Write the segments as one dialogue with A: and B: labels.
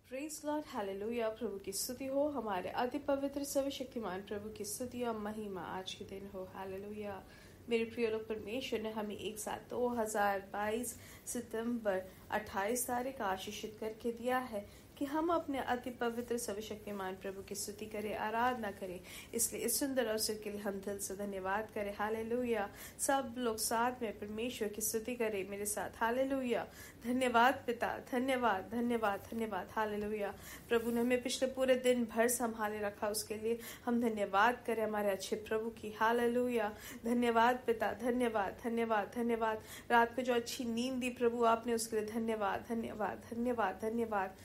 A: Praise Lord, hallelujah. प्रभु की स्तुति हो। हमारे अति पवित्र सर्वशक्तिमान प्रभु की स्तुति और महिमा आज के दिन हो। हालेलुया। मेरे प्रिय लोग, परमेश्वर ने हमें एक साथ 2022 सितंबर 28 तारीख आशीषित करके दिया है कि हम अपने अति पवित्र सर्वशक्तिमान प्रभु की स्तुति करें, आराधना करें। इसलिए इस सुंदर अवसर के लिए हम दिल से धन्यवाद करें। हालेलुया। सब लोग साथ में परमेश्वर की स्तुति करें मेरे साथ। हालेलुया। धन्यवाद पिता, धन्यवाद धन्यवाद धन्यवाद। हालेलुया। प्रभु ने हमें पिछले पूरे दिन भर संभाले रखा, उसके लिए हम धन्यवाद करें हमारे अच्छे प्रभु की। हालेलुया। धन्यवाद पिता, धन्यवाद धन्यवाद धन्यवाद। रात को जो अच्छी नींद दी प्रभु आपने, उसके लिए धन्यवाद धन्यवाद धन्यवाद धन्यवाद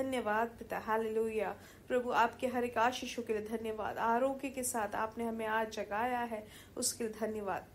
A: धन्यवाद पिता। हालेलुया। प्रभु आपके हर एक आशीषों के लिए धन्यवाद। आरोग्य के साथ आपने हमें आज जगाया है, उसके लिए धन्यवाद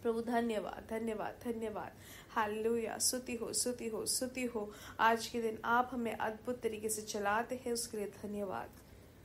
A: प्रभु। धन्यवाद धन्यवाद धन्यवाद। हालेलुया। स्तुति हो स्तुति हो स्तुति हो। आज के दिन आप हमें अद्भुत तरीके से चलाते हैं, उसके लिए धन्यवाद।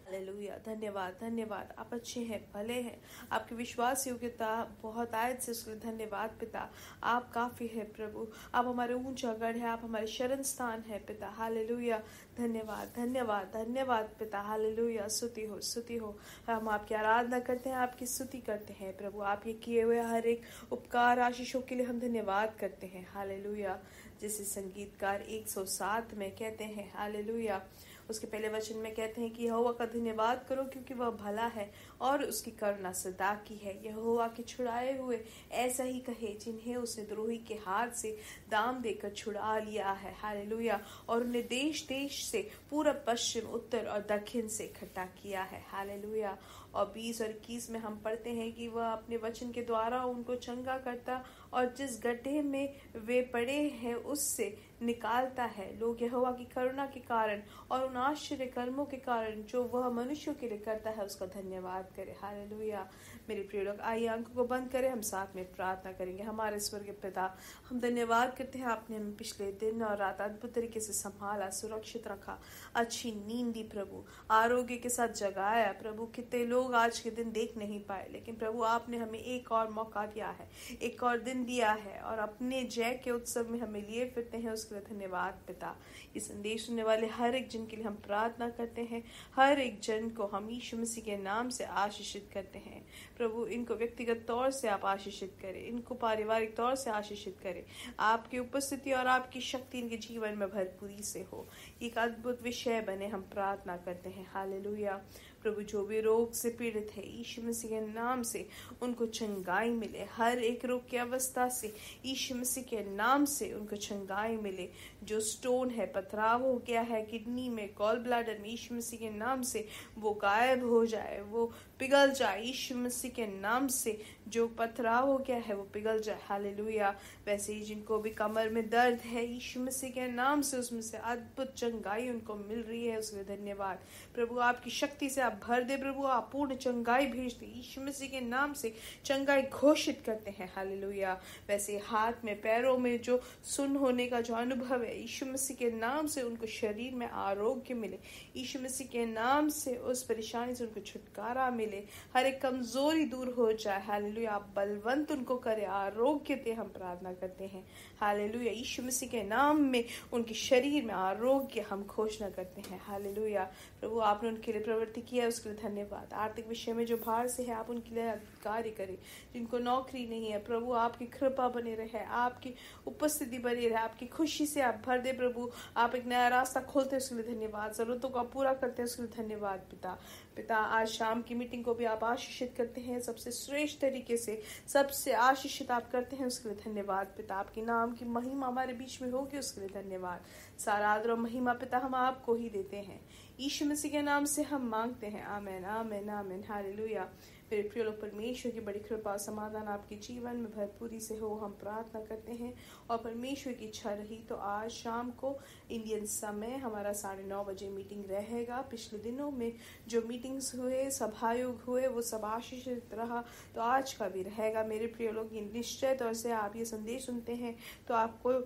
A: हालेलुया। धन्यवाद धन्यवाद। आप अच्छे हैं, भले हैं। आपकी विश्वास योग्यता बहुत आयत से, उसके लिए धन्यवाद पिता। आप काफी है प्रभु। आप हमारे ऊंचा गढ़ है, आप हमारे शरण स्थान है पिता। हालेलुया। धन्यवाद धन्यवाद धन्यवाद पिता। हालेलुया। स्तुति हो स्तुति हो। हम आपकी आराधना करते हैं, आपकी स्तुति करते हैं प्रभु। आप ये किए हुए हर एक उपकार आशीषों के लिए हम धन्यवाद करते हैं। हालेलुया। जैसे संगीतकार 107 में कहते हैं, हालेलुया, उसके पहले वचन में कहते हैं कि यहोवा का धन्यवाद करो क्योंकि वह भला है और उसकी करुणा सदा की है। यहोवा के छुड़ाए हुए ऐसा ही कहे जिन्हें उसने द्रोही के हाथ से दाम देकर छुड़ा लिया है। हालेलुया। और उन्हें देश देश से, पूरब पश्चिम उत्तर और दक्षिण से इकट्ठा किया है। हालेलुया। और 20 और 21 में हम पढ़ते हैं कि वह अपने वचन के द्वारा उनको चंगा करता और जिस गड्ढे में वे पड़े हैं उससे निकालता है। लोग यहोवा की करुणा के कारण और उन आश्चर्य कर्मों के कारण जो वह मनुष्यों के लिए करता है, उसका धन्यवाद करें। हालेलुया। मेरे प्रिय लोग, आइए आंखों को बंद करें, हम साथ में प्रार्थना करेंगे। हमारे स्वर्गीय पिता, हम धन्यवाद करते हैं, आपने हमें पिछले दिन और रात अद्भुत तरीके से संभाला, सुरक्षित रखा, अच्छी नींद दी प्रभु, आरोग्य के साथ जगाया प्रभु। कितने लोग आज के दिन देख नहीं पाए, लेकिन प्रभु आपने हमें एक और मौका दिया है, एक और दिन दिया है और अपने जय के उत्सव में हमें लिए फिरते हैं, उसके लिए धन्यवाद पिता। ये संदेश सुनने वाले हर एक जन के लिए हम प्रार्थना करते हैं। हर एक जन को हम यीशु मसीह के नाम से आशीषित करते हैं प्रभु। इनको व्यक्तिगत तौर से आप आशीषित करें, इनको पारिवारिक तौर से आशीषित करें। आपकी उपस्थिति और आपकी शक्ति इनके जीवन में भरपूरी से हो, एक अद्भुत विषय बने, हम प्रार्थना करते हैं। हालेलुया। प्रभु जो भी रोग से पीड़ित है, यीशु मसीह के नाम से उनको चंगाई मिले। हर एक रोग की अवस्था से यीशु मसीह के नाम से उनको चंगाई मिले। जो स्टोन है, पथराव हो गया है किडनी में, गॉल ब्लैडर में, यीशु मसीह के नाम से वो गायब हो जाए, वो पिघल जाए। यीशु मसीह के नाम से जो पथराव हो गया है वो पिघल जाए। हालेलुया। वैसे ही जिनको भी कमर में दर्द है, यीशु मसीह के नाम से उसमें से अद्भुत चंगाई उनको मिल रही है, उसके लिए धन्यवाद प्रभु। आपकी शक्ति से आप भर दे प्रभु, आप पूर्ण चंगाई भेज दे। यीशु मसीह के नाम से चंगाई घोषित करते हैं। हालेलुया। वैसे हाथ में, पैरों में जो सुन्न होने का जो अनुभव है, यीशु मसीह के नाम से उनको शरीर में आरोग्य मिले। यीशु मसीह के नाम से उस परेशानी से उनको छुटकारा मिले, हर एक कमजोरी दूर हो जाए। हालेलुया। आप बलवंत उनको करे, आरोग्य दे, हम प्रार्थना करते हैं। हालेलुया। यीशु मसीह के नाम में उनके शरीर में आरोग्य हम घोषणा करते हैं। हालेलुया। प्रभु आपने उनके लिए प्रवृत्ति किया, उसके लिए धन्यवाद। आर्थिक विषय में जो भार से है, आप उनके लिए कार्य करें। जिनको नौकरी नहीं है प्रभु, आपकी कृपा बनी रहे, आपकी उपस्थिति बनी रहे, आपकी खुशी से आप भर दे प्रभु। आप एक नया रास्ता खोलते हैं, उसके लिए धन्यवाद। जरूरतों को आप पूरा करते हैं, उसके लिए धन्यवाद पिता। पिता आज शाम की मीटिंग को भी आप आशीषित करते हैं, सबसे श्रेष्ठ तरीके से सबसे आशीषित आप करते हैं, उसके लिए धन्यवाद पिता। आपके नाम की महिमा हमारे बीच में होगी, उसके लिए धन्यवाद। सारा आदर और महिमा पिता हम आपको ही देते हैं, यीशु मसीह के नाम से हम मांगते हैं। आमीन आमीन आमीन। हालेलुया। मेरे प्रिय लोग, परमेश्वर की बड़ी कृपा समाधान आपके जीवन में भरपूरी से हो, हम प्रार्थना करते हैं। और परमेश्वर की इच्छा रही तो आज शाम को इंडियन समय हमारा 9:30 बजे मीटिंग रहेगा। पिछले दिनों में जो मीटिंग्स हुए, सभायोग हुए, वो सब आशीषित रहा, तो आज का भी रहेगा। मेरे प्रिय लोग, निश्चय तौर से आप ये संदेश सुनते हैं तो आपको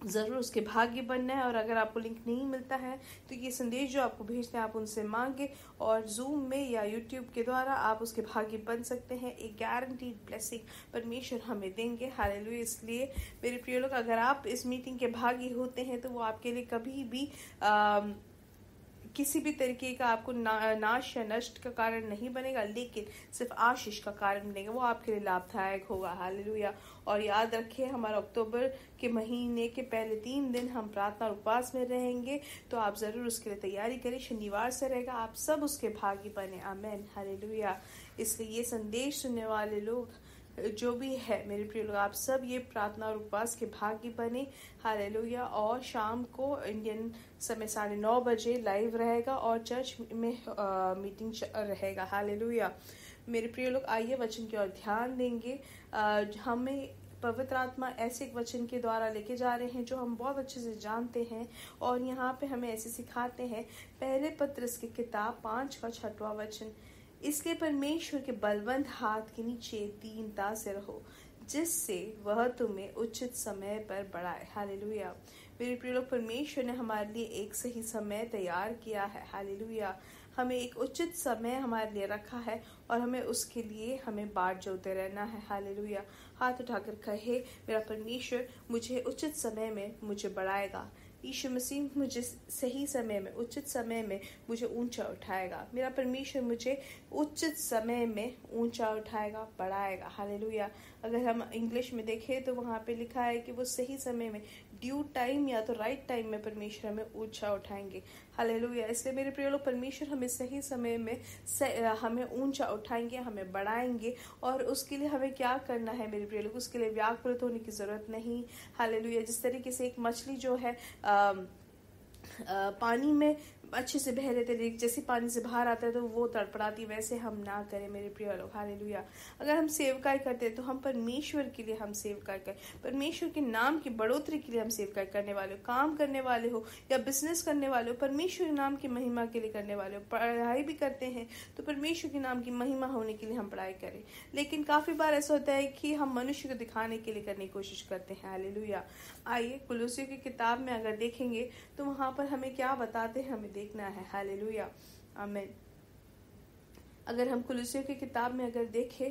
A: ज़रूर उसके भाग्य बनना है। और अगर आपको लिंक नहीं मिलता है तो ये संदेश जो आपको भेजते हैं आप उनसे मांगे और जूम में या यूट्यूब के द्वारा आप उसके भाग्य बन सकते हैं। एक गारंटीड ब्लेसिंग परमेश्वर हमें देंगे। हालेलुया। इसलिए मेरे प्रिय लोग, अगर आप इस मीटिंग के भागी होते हैं तो वो आपके लिए कभी भी किसी भी तरीके का आपको नाश या नष्ट का कारण नहीं बनेगा, लेकिन सिर्फ आशीष का कारण बनेगा। वो आपके लिए लाभदायक होगा। हालेलुया। और याद रखिए, हमारा अक्टूबर के महीने के पहले 3 दिन हम प्रार्थना और उपवास में रहेंगे, तो आप जरूर उसके लिए तैयारी करें। शनिवार से रहेगा, आप सब उसके भागी बने। आमेन। हालेलुया। इसलिए ये संदेश सुनने वाले लोग जो भी है मेरे प्रिय लोग, आप सब ये प्रार्थना और उपवास के भागी बने। हालेलुया। और शाम को इंडियन समय 9:30 बजे लाइव रहेगा और चर्च में मीटिंग रहेगा। हालेलुया। मेरे प्रिय लोग, आइए वचन की ओर ध्यान देंगे। हमें पवित्र आत्मा ऐसे एक वचन के द्वारा लेके जा रहे हैं जो हम बहुत अच्छे से जानते हैं, और यहाँ पे हमें ऐसे सिखाते हैं। पहले पत्रस की किताब 5 का 6वां वचन, इसलिए परमेश्वर के बलवंत हाथ के नीचे दीनता से रहो, जिससे वह तुम्हें उचित समय पर बढ़ाए। हालेलुया। मेरे प्रिय लोग, परमेश्वर ने हमारे लिए एक सही समय तैयार किया है। हालेलुया। हमें एक उचित समय हमारे लिए रखा है और हमें उसके लिए बाट जोते रहना है। हालेलुया। हाथ उठाकर कहे, मेरा परमेश्वर मुझे उचित समय में मुझे बढ़ाएगा। यीशु मसीह मुझे सही समय में, उचित समय में मुझे ऊंचा उठाएगा। मेरा परमेश्वर मुझे उचित समय में ऊंचा उठाएगा, बढ़ाएगा। हालेलुया। अगर हम इंग्लिश में देखें तो वहाँ पे लिखा है कि वो सही समय में, ड्यू टाइम या तो राइट टाइम में परमेश्वर हमें ऊंचा उठाएंगे। हालेलुया। इसलिए मेरे प्रिय लोग, परमेश्वर हमें सही समय में हमें ऊंचा उठाएंगे, हमें बढ़ाएंगे। और उसके लिए हमें क्या करना है मेरे प्रिय लोग? उसके लिए व्याकुलित होने की जरूरत नहीं। हालेलुया। जिस तरीके से एक मछली जो है पानी में अच्छे से बह रहे थे, जैसे पानी से बाहर आता है तो वो तड़पड़ाती, वैसे हम ना करें मेरे प्रिय लोग। हालेलुया। अगर हम सेवकाई करते हैं तो हम परमेश्वर के लिए हम सेवकाई करें, परमेश्वर के नाम की बढ़ोतरी के लिए हम सेवकाई करने वाले हो, काम करने वाले हो या बिजनेस करने वाले हो, परमेश्वर के नाम की महिमा के लिए करने वाले हो। पढ़ाई भी करते हैं तो परमेश्वर के नाम की महिमा होने के लिए हम पढ़ाई करें। लेकिन काफी बार ऐसा होता है कि हम मनुष्य को दिखाने के लिए करने की कोशिश करते हैं। हालेलुया। आइए कुलुस्सियों की किताब में अगर देखेंगे तो वहां पर हमें क्या बताते हैं, हमें देखना है। हालेलुया। आमीन। अगर हम कुलुस्सियों की किताब में अगर देखें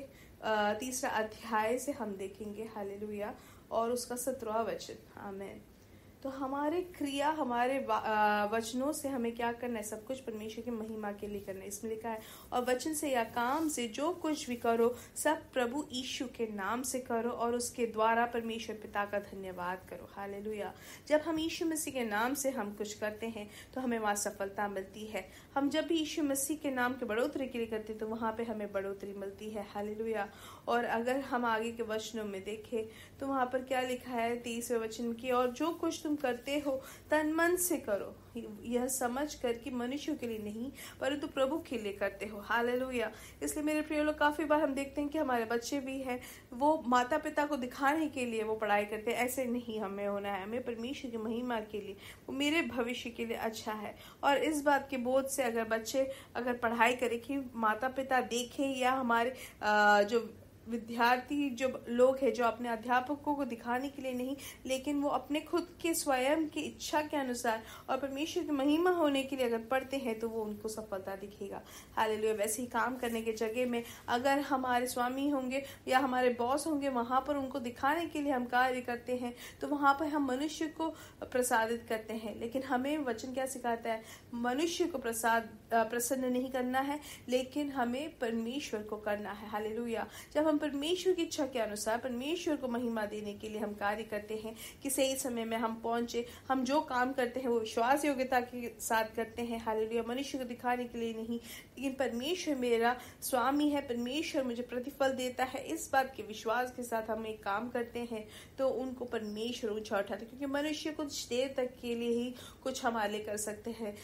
A: 3 अध्याय से हम देखेंगे। हालेलुया। और उसका 17वां वचन। आमीन। तो हमारे क्रिया, हमारे वचनों से हमें क्या करना है? सब कुछ परमेश्वर की महिमा के लिए करना है। इसमें लिखा है, और वचन से या काम से जो कुछ भी करो सब प्रभु यीशु के नाम से करो और उसके द्वारा परमेश्वर पिता का धन्यवाद करो। हालेलुया। जब हम यीशु मसीह के नाम से हम कुछ करते हैं तो हमें वहाँ सफलता मिलती है। हम जब भी यीशु मसीह के नाम के बढ़ोतरी के लिए करते हैं तो वहाँ पे हमें बढ़ोतरी मिलती है। हालेलुया। और अगर हम आगे के वचनों में देखें तो वहाँ पर क्या लिखा है 30वें वचन की, और जो कुछ तुम करते हो तन मन से करो, यह समझ कर कि मनुष्यों के लिए नहीं परंतु प्रभु के लिए करते हो। हालेलुया। इसलिए मेरे प्रिय लोग, काफी बार हम देखते हैं कि हमारे बच्चे भी हैं, वो माता पिता को दिखाने के लिए वो पढ़ाई करते हैं। ऐसे नहीं हमें होना है। हमें परमेश्वर की महिमा के लिए, वो मेरे भविष्य के लिए अच्छा है। और इस बात के बोझ से अगर बच्चे अगर पढ़ाई करें कि माता पिता देखें, या हमारे जो विद्यार्थी जो लोग हैं जो अपने अध्यापकों को दिखाने के लिए नहीं, लेकिन वो अपने खुद के स्वयं की इच्छा के अनुसार और परमेश्वर की महिमा होने के लिए अगर पढ़ते हैं तो वो उनको सफलता दिखेगा। हालेलुया। वैसे ही काम करने के जगह में अगर हमारे स्वामी होंगे या हमारे बॉस होंगे, वहां पर उनको दिखाने के लिए हम कार्य करते हैं तो वहां पर हम मनुष्य को प्रसादित करते हैं। लेकिन हमें वचन क्या सिखाता है? मनुष्य को प्रसन्न नहीं करना है, लेकिन हमें परमेश्वर को करना है। हालेलुया। जब हम परमेश्वर की इच्छा के अनुसार परमेश्वर को महिमा देने के लिए हम कार्य करते हैं कि सही समय में हम पहुंचे, हम जो काम करते हैं वो विश्वास योग्यता के साथ करते हैं। हालेलुया। मनुष्य को दिखाने के लिए नहीं, लेकिन परमेश्वर मेरा स्वामी है, परमेश्वर मुझे प्रतिफल देता है, इस बात के विश्वास के साथ हम एक काम करते हैं तो उनको परमेश्वर ऊंचा उठाते, क्योंकि मनुष्य कुछ देर तक के लिए ही कुछ हमारे लिए कर सकते हैं।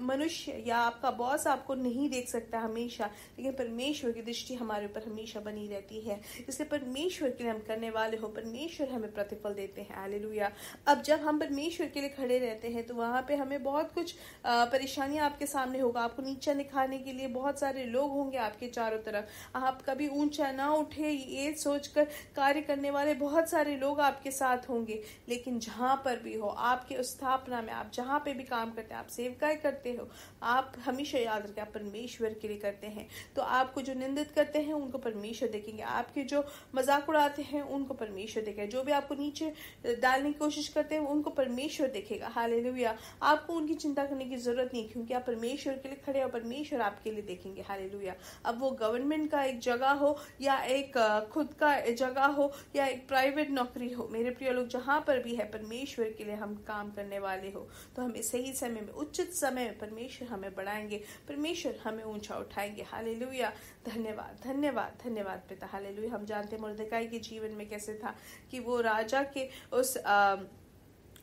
A: मनुष्य या आपका बॉस आपको नहीं देख सकता हमेशा, लेकिन परमेश्वर की दृष्टि हमारे ऊपर हमेशा बनी बनी रहती है। इसलिए परमेश्वर के लिए हम करने वाले हो, परमेश्वर हमें प्रतिफल देते हैं। हालेलुया। अब जब हम परमेश्वर के लिए खड़े रहते हैं तो वहां पे हमें बहुत कुछ परेशानियां आपके सामने होगा। आपको नीचा दिखाने के लिए बहुत सारे लोग होंगे आपके चारों तरफ। आप कभी ऊंचा ना उठे ये सोचकर कार्य करने वाले बहुत सारे लोग आपके साथ होंगे। लेकिन जहां पर भी हो, आपके स्थापना में, आप जहां पे भी काम करते हैं, आप सेवकाई करते हो, आप हमेशा याद रखें आप परमेश्वर के लिए करते हैं। तो आपको जो निंदित करते हैं उनको परमेश्वर देखेंगे, आपके जो मजाक उड़ाते हैं उनको परमेश्वर देखेगा, जो भी आपको नीचे डालने की कोशिश करते हैं उनको परमेश्वर देखेगा। हालेलुया। आपको उनकी चिंता करने की जरूरत नहीं, क्योंकि आप परमेश्वर के लिए खड़े हो, परमेश्वर आपके लिए देखेंगे। हालेलुया। अब वो गवर्नमेंट का एक जगह हो या एक खुद का जगह हो या एक प्राइवेट नौकरी हो, मेरे प्रिय लोग, जहां पर भी है परमेश्वर के लिए हम काम करने वाले हो तो हमें सही समय में, उचित समय में परमेश्वर हमें बढ़ाएंगे, परमेश्वर हमें ऊंचा उठाएंगे। हालेलुया। धन्यवाद धन्यवाद धन्यवाद पिता। हालेलुया। हम जानते हैं मुर्दकाई के जीवन में कैसे था कि वो राजा के उस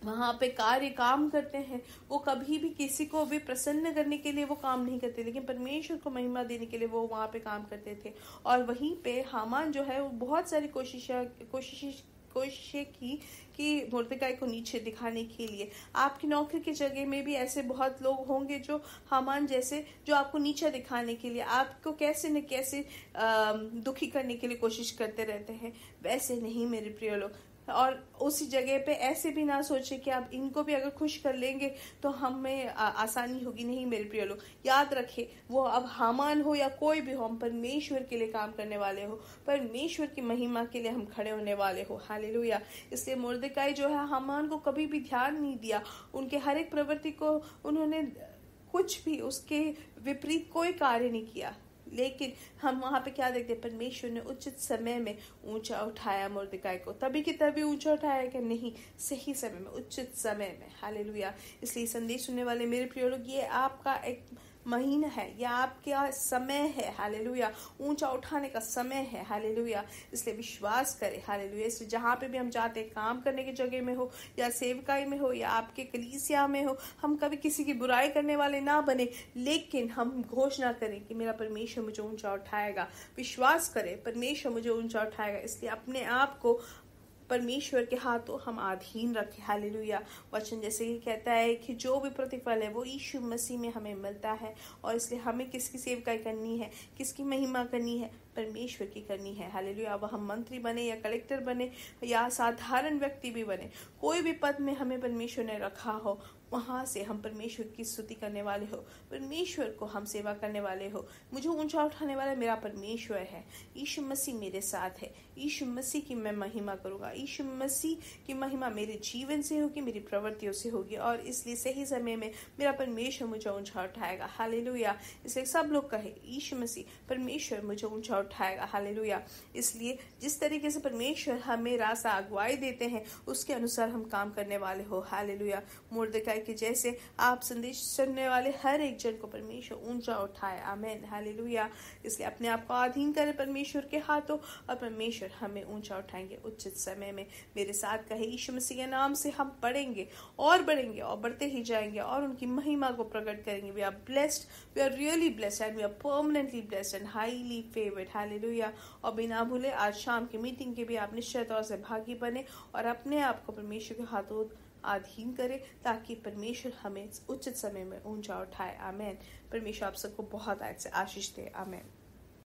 A: वहां पे काम करते हैं। वो कभी भी किसी को भी प्रसन्न करने के लिए वो काम नहीं करते, लेकिन परमेश्वर को महिमा देने के लिए वो वहां पे काम करते थे। और वहीं पे हामान जो है वो बहुत सारी कोशिशें की कि मुर्दकाई को नीचे दिखाने के लिए। आपकी नौकरी की जगह में भी ऐसे बहुत लोग होंगे जो हामान जैसे, जो आपको नीचा दिखाने के लिए, आपको कैसे न कैसे दुखी करने के लिए कोशिश करते रहते हैं। वैसे नहीं मेरे प्रिय लोग। और उसी जगह पे ऐसे भी ना सोचे कि आप इनको भी अगर खुश कर लेंगे तो हमें आसानी होगी। नहीं मेरे प्रिय लोग, याद रखे वो अब हामान हो या कोई भी हो, हम परमेश्वर के लिए काम करने वाले हो, परमेश्वर की महिमा के लिए हम खड़े होने वाले हो। हालेलुया। इसलिए मुर्दकाई जो है हामान को कभी भी ध्यान नहीं दिया, उनके हर एक प्रवृत्ति को उन्होंने कुछ भी उसके विपरीत कोई कार्य नहीं किया। लेकिन हम वहां पे क्या देखते हैं, परमेश्वर ने उचित समय में ऊंचा उठाया मुर्दकाई को। तभी की तभी ऊंचा उठाया कि नहीं, सही समय में, उचित समय में। हालेलुया। इसलिए संदेश सुनने वाले मेरे प्रिय लोग, ये आपका एक महीना है, या आपका समय है। हालेलुया। ऊंचा उठाने का समय है। हालेलुया। इसलिए विश्वास करें। हालेलुया। इसलिए जहां पे भी हम जाते हैं, काम करने की जगह में हो या सेवकाई में हो या आपके कलीसिया में हो, हम कभी किसी की बुराई करने वाले ना बने, लेकिन हम घोषणा करें कि मेरा परमेश्वर मुझे ऊंचा उठाएगा। विश्वास करें परमेश्वर मुझे ऊंचा उठाएगा। इसलिए अपने आप को परमेश्वर के हाथों हम अधीन रखें। हालेलुया। वचन जैसे ही कहता है कि जो भी प्रतिफल है वो यीशु मसीह में हमें मिलता है। और इसलिए हमें किसकी सेवकाई करनी है, किसकी महिमा करनी है, परमेश्वर की करनी है। हालेलुया। अब हम मंत्री बने या कलेक्टर बने या साधारण व्यक्ति भी बने, कोई भी पद में हमें परमेश्वर ने रखा हो, वहां से हम परमेश्वर की स्तुति करने वाले हो, परमेश्वर को हम सेवा करने वाले हो। मुझे ऊंचा उठाने वाला मेरा परमेश्वर है। यीशु मसीह मेरे साथ है। यीशु मसीह की मैं महिमा करूंगा। यीशु मसीह की महिमा मेरे जीवन से होगी, मेरी प्रवृत्तियों से होगी। और इसलिए सही समय में मेरा परमेश्वर मुझे ऊंचा उठाएगा। हालेलुया। इसलिए सब लोग कहे, यीशु मसीह, परमेश्वर मुझे ऊंचा उठाएगा। हालेलुया। इसलिए जिस तरीके से परमेश्वर हमें रास्ता अगुवाई देते हैं उसके अनुसार हम काम करने वाले हो। हालेलुया। मुर्दकाई के जैसे आप संदेश सुनने वाले हर एक जन को परमेश्वर ऊंचा उठाए। आमीन। हालेलुया। इसलिए अपने आप को अधीन करें परमेश्वर के हाथों, और परमेश्वर हमें ऊंचा उठाएंगे उचित समय में। मेरे साथ कहे, यीशु मसीह के नाम से हम पढ़ेंगे और बढ़ेंगे और बढ़ते ही जाएंगे और उनकी महिमा को प्रकट करेंगे। We are blessed, we are really blessed and we are permanently blessed and highly favoured. Hallelujah. और बिना भूले आज शाम की मीटिंग के भी आप निश्चित तौर से भागी बने और अपने आप को परमेश्वर के हाथों अधीन करें, ताकि परमेश्वर हमें उचित समय में ऊंचा उठाए। आमीन। परमेश्वर आप सबको बहुत आशीष दे। आमीन।